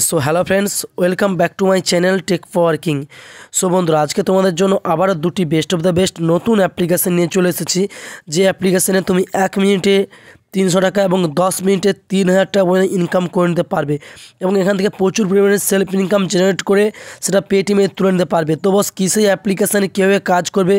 So hello friends, welcome back to my channel tech for working. So বন্ধুরা, আজকে তোমাদের জন্য আবারও দুটি বেস্ট অফ দ্য বেস্ট নতুন অ্যাপ্লিকেশান নিয়ে চলে এসেছি। যে অ্যাপ্লিকেশানে তুমি 1 মিনিটে 300 টাকা এবং 10 মিনিটে 3000 টাকা পর্যন্ত ইনকাম করে নিতে পারবে এবং এখান থেকে প্রচুর পরিমাণে সেলফ ইনকাম জেনারেট করে সেটা পেটিএমে তুলে নিতে পারবে। তো বস কী সেই অ্যাপ্লিকেশানে কীভাবে কাজ করবে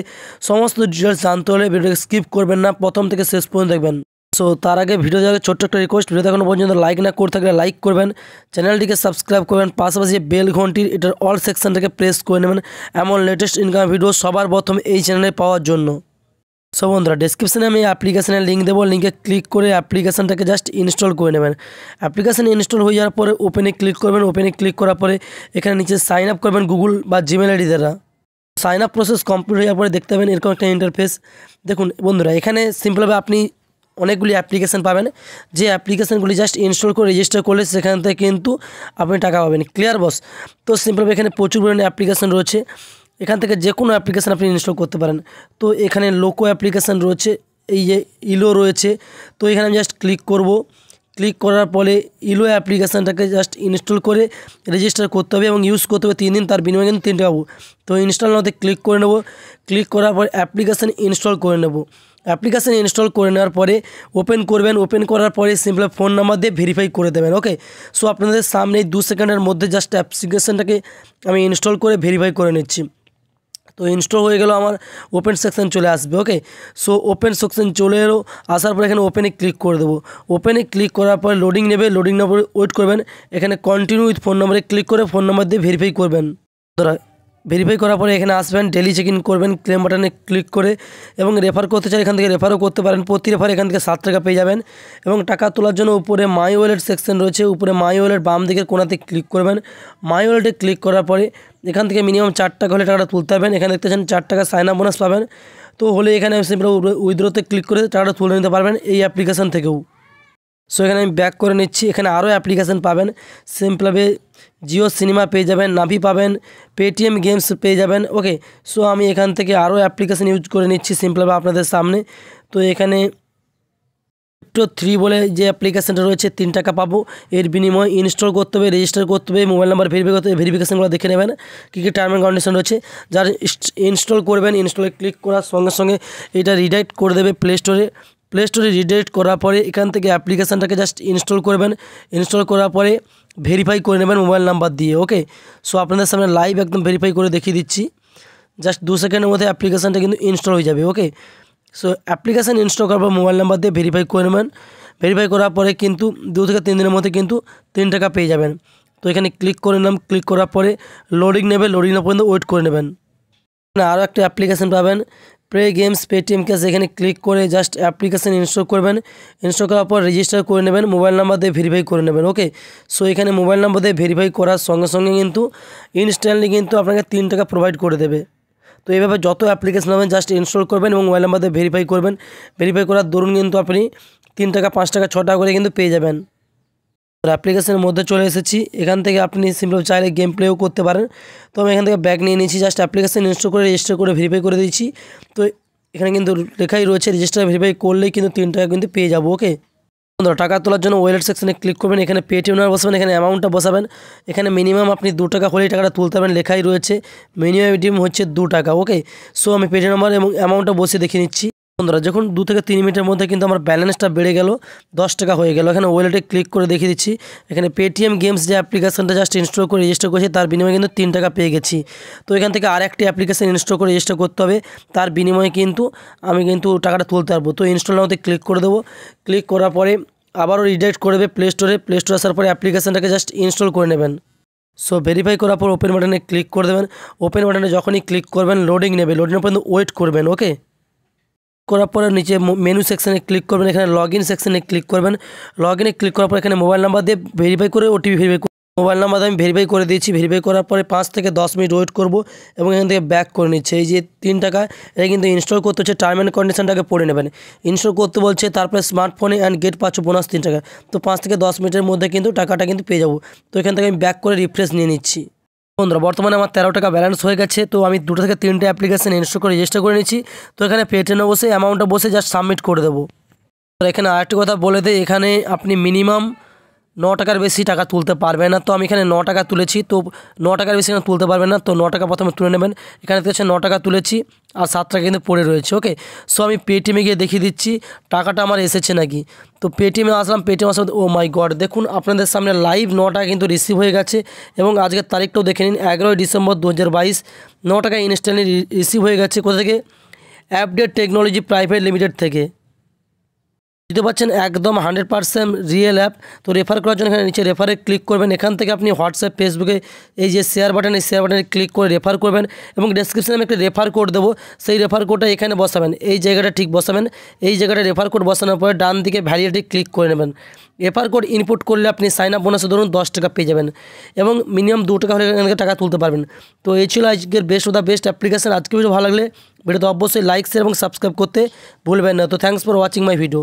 সমস্ত ডিটেলস জানতে হলে ভিডিওটাকে স্কিপ করবেন না, প্রথম থেকে শেষ পর্যন্ত দেখবেন। সো তার আগে ভিডিও যাওয়ার ছোট্ট একটা রিকোয়েস্ট, ভিডিওতে এখনো পর্যন্ত লাইক না করে থাকলে লাইক করবেন, চ্যানেলটিকে সাবস্ক্রাইব করবেন, পাশাপাশি বেল ঘন্টির এটার অল সেকশনটাকে প্রেস করে নেবেন এমন লেটেস্ট ইনকাম ভিডিও সবার প্রথম এই চ্যানেলে পাওয়ার জন্য। সো বন্ধুরা, ডেসক্রিপশনে আমি অ্যাপ্লিকেশনের লিঙ্ক দেবো, লিঙ্কে ক্লিক করে অ্যাপ্লিকেশনটাকে জাস্ট ইনস্টল করে নেবেন। অ্যাপ্লিকেশন ইনস্টল হয়ে যাওয়ার পরে ওপেনে ক্লিক করবেন। ওপেনে ক্লিক করার পরে এখানে নিচে সাইন আপ করবেন গুগল বা জিমেল আইডি দ্বারা। সাইন আপ প্রসেস কমপ্লিট হয়ে যাওয়ার পরে দেখতে পাবেন এরকম একটা ইন্টারফেস। দেখুন বন্ধুরা, এখানে সিম্পলভাবে আপনি অনেকগুলি অ্যাপ্লিকেশান পাবেন, যে অ্যাপ্লিকেশানগুলি জাস্ট ইনস্টল করে রেজিস্টার করলে সেখান থেকে কিন্তু আপনি টাকা পাবেন। ক্লিয়ার বস? তো সিম্পলভাবে এখানে প্রচুর পরিমাণে অ্যাপ্লিকেশান রয়েছে, এখান থেকে যে কোনো অ্যাপ্লিকেশান আপনি ইনস্টল করতে পারেন। তো এখানে লোকো অ্যাপ্লিকেশান রয়েছে, এই যে ইলো রয়েছে। তো এখানে আমি জাস্ট ক্লিক করব। ক্লিক করার পরে ইলো অ্যাপ্লিকেশানটাকে জাস্ট ইনস্টল করে রেজিস্টার করতে হবে এবং ইউজ করতে হবে 3 দিন, তার বিনিময়ে কিন্তু 3 টাকা পাবো। তো ইনস্টল নাওতে ক্লিক করে নেব। ক্লিক করার পর অ্যাপ্লিকেশান ইনস্টল করে নেব। অ্যাপ্লিকেশান ইনস্টল করে নেওয়ার পরে ওপেন করবেন। ওপেন করার পরে সিম্পল ফোন নাম্বার দিয়ে ভেরিফাই করে দেবেন। ওকে, সো আপনাদের সামনে 2 সেকেন্ডের মধ্যে জাস্ট অ্যাপ্লিকেশানটাকে আমি ইনস্টল করে ভেরিফাই করে নিচ্ছি। তো ইনস্টল হয়ে গেল, আমার ওপেন সেকশন চলে আসবে। ওকে, সো ওপেন সেকশন চলে এলো, আসার পর এখানে ওপেনে ক্লিক করে দেবো। ওপেনে ক্লিক করার পরে লোডিং নেবে, লোডিং নেওয়ার পরে ওয়েট করবেন। এখানে কন্টিনিউ উইথ ফোন নাম্বারে ক্লিক করে ফোন নাম্বার দিয়ে ভেরিফাই করবেন। ধরা ভেরিফাই করার পরে এখানে আসবেন, ডেলি চেক ইন করবেন ক্লেম বাটনে ক্লিক করে এবং রেফার করতে চাই এখান থেকে রেফারও করতে পারেন। প্রতি রেফার এখান থেকে 7 টাকা পেয়ে যাবেন এবং টাকা তোলার জন্য উপরে মাই ওয়ালেট সেকশন রয়েছে, উপরে মাই ওয়ালেট বাম দিকের কোণাতে ক্লিক করবেন। মাই ওয়ালেটে ক্লিক করার পরে এখান থেকে মিনিমাম 4 টাকা হলে টাকাটা তুলতে পারবেন। এখানে দেখতেছেন 4 টাকা সাইন আপ বোনাস পাবেন। তো হলে এখানে সিম্পল উইথড্রোতে ক্লিক করে টাকাটা তুলে নিতে পারবেন এই অ্যাপ্লিকেশান থেকেও। সো এখানে আমি ব্যাক করে নিচ্ছি। এখানে আরও অ্যাপ্লিকেশান পাবেন, সিম্পলভাবে জিও সিনেমা পেয়ে যাবেন, নাভি পাবেন, পেটিএম গেমস পেয়ে যাবেন। ওকে, সো আমি এখান থেকে আরও অ্যাপ্লিকেশান ইউজ করে নিচ্ছি সিম্পলভাবে আপনাদের সামনে। তো এখানে ক্রিপ্টো 3 বলে যে অ্যাপ্লিকেশানটা রয়েছে 3 টাকা পাবো, এর বিনিময়ে ইনস্টল করতে হবে, রেজিস্টার করতে হবে, মোবাইল নাম্বার ভেরিফাই করতে হবে। ভেরিফিকেশানগুলো দেখে নেবেন কী কী টার্ম অ্যান্ড কন্ডিশন রয়েছে। যারা ইনস্টল করবেন, ইনস্টলে ক্লিক করার সঙ্গে সঙ্গে এটা রিডাইরেক্ট করে দেবে প্লে স্টোরে। প্লে স্টোরে রিডাইরেক্ট করার পরে এখান থেকে অ্যাপ্লিকেশানটাকে জাস্ট ইনস্টল করবেন। ইনস্টল করার পরে ভেরিফাই করে নেবেন মোবাইল নাম্বার দিয়ে। ওকে, সো আপনাদের সামনে লাইভ একদম ভেরিফাই করে দেখিয়ে দিচ্ছি। জাস্ট 2 সেকেন্ডের মধ্যে অ্যাপ্লিকেশানটা কিন্তু ইনস্টল হয়ে যাবে। ওকে, সো অ্যাপ্লিকেশান ইনস্টল করার পর মোবাইল নাম্বার দিয়ে ভেরিফাই করে নেবেন। ভেরিফাই করার পরে কিন্তু 2 থেকে 3 দিনের মধ্যে কিন্তু 3 টাকা পেয়ে যাবেন। তো এখানে ক্লিক করে নিলাম। ক্লিক করার পরে লোডিং নেবে, লোডিং নেওয়া পর্যন্ত ওয়েট করে নেবেন। আরও একটা অ্যাপ্লিকেশান পাবেন, প্লে গেমস পেটিএম ক্যাশ। এখানে ক্লিক করে জাস্ট অ্যাপ্লিকেশান ইনস্টল করবেন। ইনস্টল করার পর রেজিস্টার করে নেবেন, মোবাইল নাম্বার দিয়ে ভেরিফাই করে নেবেন। ওকে, সো এখানে মোবাইল নাম্বার দিয়ে ভেরিফাই করার সঙ্গে সঙ্গে কিন্তু ইনস্ট্যান্টলি কিন্তু আপনাকে 3 টাকা প্রোভাইড করে দেবে। তো এইভাবে যত অ্যাপ্লিকেশন হবেন জাস্ট ইনস্টল করবেন এবং মোবাইল নাম্বার দিয়ে ভেরিফাই করবেন। ভেরিফাই করার দরুন কিন্তু আপনি 3 টাকা 5 টাকা 6 টাকা করে কিন্তু পেয়ে যাবেন। অ্যাপ্লিকেশনের মধ্যে চলে এসেছি। এখান থেকে আপনি সিম্পল চাইলে গেম প্লেও করতে পারেন। তো আমি এখান থেকে ব্যাক নিয়ে নিয়েছি, জাস্ট অ্যাপ্লিকেশন ইনস্টল করে রেজিস্টার করে ভেরিফাই করে দিয়েছি। তো এখানে কিন্তু লেখাই রয়েছে রেজিস্টার ভেরিফাই করলেই কিন্তু 3 টাকা কিন্তু পেয়ে যাবো। ওকে, টাকা তোলার জন্য ওয়ালেট সেকশনে ক্লিক করবেন। এখানে পেটিএম নাম্বার বসাবেন, এখানে অ্যামাউন্টটা বসাবেন। এখানে মিনিমাম আপনি 2 টাকা হলেই টাকাটা তুলতে পারবেন, লেখাই রয়েছে মিনিমাম রিডিম হচ্ছে 2 টাকা। ওকে, সো আমি পেটিএম নাম্বার এবং অ্যামাউন্টটা বসে দেখিয়ে নিচ্ছি। বন্ধুরা, যখন 2 থেকে 3 মিনিটের মধ্যে কিন্তু আমার ব্যালেন্সটা বেড়ে গেল, 10 টাকা হয়ে গেল। এখানে ওয়ালেটে ক্লিক করে দেখিয়ে দিচ্ছি। এখানে পেটিএম গেমস যে অ্যাপ্লিকেশনটা জাস্ট ইনস্টল করে রেজিস্টার করেছি তার বিনিময়ে কিন্তু 3 টাকা পেয়ে গেছি। তো এখান থেকে আরেকটি অ্যাপ্লিকেশন ইনস্টল করে রেজিস্টার করতে হবে, তার বিনিময়ে কিন্তু আমি কিন্তু টাকাটা তুলতে পারবো। তো ইনস্টল নাওতে ক্লিক করে দেবো। ক্লিক করার পরে আবারও রিডাইরেক্ট করবে প্লে স্টোরে। প্লে স্টোরে আসার পরে অ্যাপ্লিকেশনটাকে জাস্ট ইনস্টল করে নেবেন। সো ভেরিফাই করার পর ওপেন বাটনে ক্লিক করে দেবেন। ওপেন বাটনে যখনই ক্লিক করবেন লোডিং নেবে, লোডিং পর্যন্ত ওয়েট করবেন। ওকে, করার পরে নিচে মেনু সেকশনে ক্লিক করবেন, এখানে লগ ইন সেকশনে ক্লিক করবেন। লগ ইনে ক্লিক করার পর এখানে মোবাইল নাম্বার দিয়ে ভেরিফাই করে ওটিপি ভেরিফাই মোবাইল নাম্বার আমি ভেরিফাই করে দিয়েছি। ভেরিফাই করার পরে 5 থেকে 10 মিনিট ওয়েট করব এবং এখান থেকে ব্যাক করে নিচ্ছে। এই যে 3 টাকা এটা কিন্তু ইনস্টল করতে হচ্ছে, টার্ম অ্যান্ড কন্ডিশনটাকে পড়ে নেবেন। ইনস্টল করতে বলছে, তারপরে স্মার্টফোনে অ্যান্ড গেট পাচ্ছ বোনাস 3 টাকা। তো 5 থেকে 10 মিনিটের মধ্যে কিন্তু টাকাটা কিন্তু পেয়ে যাবো। তো এখান থেকে আমি ব্যাক করে রিফ্রেশ নিয়ে নিচ্ছি। বন্ধুরা, বর্তমানে আমার 13 টাকা ব্যালেন্স হয়ে গেছে। তো আমি 2 থেকে 3টে অ্যাপ্লিকেশন ইনস্টল করে রেজিস্টার করে নিচ্ছি। তো এখানে পেটিএমে বসে অ্যামাউন্টটা বসে জাস্ট সাবমিট করে দেবো। তো এখানে আরেকটি কথা বলে দেয়, এখানে আপনি মিনিমাম টাকার বেশি টাকা তুলতে পারবে না। তো আমি এখানে 9 টাকা তুলেছি, তো 9 টাকার বেশি এখানে তুলতে পারবে না। তো 9 টাকা প্রথমে তুলে নেবেন। এখানে দেখতে পাচ্ছেন 9 টাকা তুলেছি আর 7 টাকা কিন্তু পড়ে রয়েছে। ওকে, সো আমি পেটিএমে গিয়ে দেখিয়ে দিচ্ছি টাকাটা আমার এসেছে নাকি। তো পেটিএমে আসলাম, পেটিএম আসলাম, ও মাই গড, দেখুন আপনাদের সামনে লাইভ 9 টাকা কিন্তু রিসিভ হয়ে গেছে। এবং আজকের তারিখটাও দেখে নিন, 11ই ডিসেম্বর 2022, 9 টাকা ইনস্ট্যান্টলি রিসিভ হয়ে গেছে। কোথা থেকে? আপডেট টেকনোলজি প্রাইভেট লিমিটেড থেকে। বুঝতে পারছেন, একদম 100% রিয়েল অ্যাপ। তো রেফার করার জন্য এখানে নিচে রেফারে ক্লিক করবেন। এখান থেকে আপনি হোয়াটসঅ্যাপ, ফেসবুকে এই যে শেয়ার বাটন, এই শেয়ার বাটনে ক্লিক করে রেফার করবেন। এবং ডেসক্রিপশনে আমি একটা রেফার কোড দেবো, সেই রেফার কোডটা এখানে বসাবেন, এই জায়গাটা ঠিক বসাবেন। এই জায়গাটা রেফার কোড বসানোর পরে ডান দিকে ভ্যালিডিটি ক্লিক করে নেবেন। রেফার কোড ইনপুট করলে আপনি সাইন আপ বোনাসে ধরুন 10 টাকা পেয়ে যাবেন এবং মিনিমাম 2 টাকা হলে এখান থেকে টাকা তুলতে পারবেন। তো এই ছিল আজকের best of the best application. আজকে ভিডিও ভালো লাগলে ভিডিওতে অবশ্যই লাইক, শেয়ার এবং সাবস্ক্রাইব করতে ভুলবেন না। তো thanks for watching my video.